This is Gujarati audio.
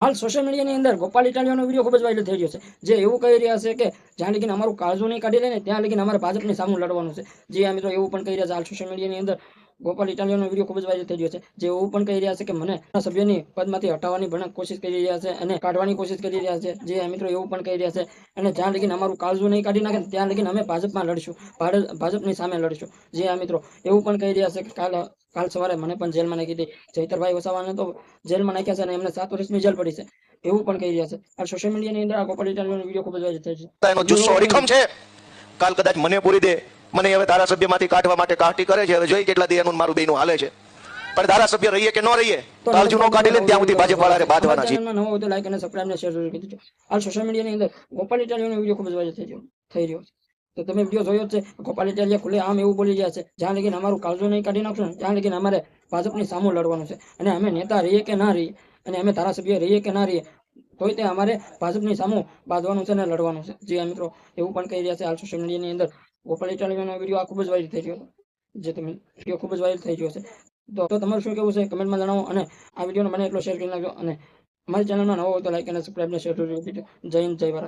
હાલ સોશિયલ મીડિયાની અંદર ગોપાલ ઇટાલિયાનો વિડીયો ખૂબ જ વાયરલ થઈ રહ્યો છે, જે એવું કહી રહ્યા છે કે જ્યાં લગીને અમારું કાળજું નહીં કાઢી લે ને ત્યાં લગીને અમારે ભાજપની સામે લડવાનું છે. જે આ મિત્રો એવું પણ કહી રહ્યા છે. હાલ સોશિયલ મીડિયાની અંદર ગોપાલ ઇટાલિયાનો વિડીયો ખૂબ જ વાયરલ થઈ રહ્યો છે, જે એવું પણ કહી રહ્યા છે કે મને સભ્યની પદમાંથી હટાવવાની પણ કોશિશ કરી રહ્યા છે અને કાઢવાની કોશિશ કરી રહ્યા છે. જે આ મિત્રો એવું પણ કહી રહ્યા છે અને જ્યાં લગીને અમારું કાળજું નહીં કાઢી નાખે ત્યાં લગીને અમે ભાજપમાં લડશું, ભાજપની સામે લડશું. જે આ મિત્રો એવું પણ કહી રહ્યા છે કે કાલ સવારે મને પણ જેલમાં નાખી દે. ચૈતરભાઈ વસાવાને તો જેલમાં નાખ્યા છે અને એમને 7 વર્ષની જેલ પડી છે, એવું પણ કહી રહ્યા છે. આ સોશિયલ મીડિયાની અંદર આ ગોપાલ ઇટાલિયાનો વિડીયો ખૂબ જ વાયરલ થાય છે. એનો જુસ્સો અડીખમ છે. કાલ કદાચ મને પૂરી દે, મને હવે ધારાસભ્યમાંથી કાઢવા માટે કાઢી કરે છે. હવે જોઈ કેટલા દી એનું મારું બેનું હાલે છે. પણ ધારાસભ્ય રહીએ કે ન રહીએ, કાળજું નો કાઢી લે ત્યાં સુધી ભાજપ વાળાને બાંધવાના છે. નવો હોય તો લાઈક અને સબસ્ક્રાઇબ ને શેર જરૂર કરી દેજો. હાલ સોશિયલ મીડિયાની અંદર ગોપાલ ઇટાલિયાનો વિડીયો ખૂબ જ વાયરલ થઈ રહ્યો છે. તો તમે વિડીયો જોયો છે. ગોપાલ ઇટાલિયા ખુલ્લે આમ એવું બોલી રહ્યા છે, જ્યાં લગીને અમારું કાળજું નહીં કાઢી નાખશું ત્યાં લગીને અમારે ભાજપની સામે લડવાનું છે. અને અમે નેતા રહીએ કે ના રહીએ અને અમે ધારાસભ્ય રહીએ કે ના રહીએ તોય તે અમારે ભાજપની સામે બાંધવાનું છે અને લડવાનું છે. જે આ મિત્રો એવું પણ કહી રહ્યા છે. હાલ સોશિયલ મીડિયાની અંદર ગોપાલ ઇટાલિયાનો વિડીયો આ ખૂબ જ વાયરલ થઈ રહ્યો છે. જે તમે વિડીયો ખૂબ જ વાયરલ થઈ રહ્યો છે. તો તમારું શું કેવું છે કમેન્ટમાં જણાવો અને આ વિડીયોને મને એટલો શેર કરી નાખજો અને અમારી ચેનલમાં નવો હોય તો લાઈક અને સબસ્ક્રાઇબ ને શેર જરૂર કરજો. જય હિન્દ, જય ભારત.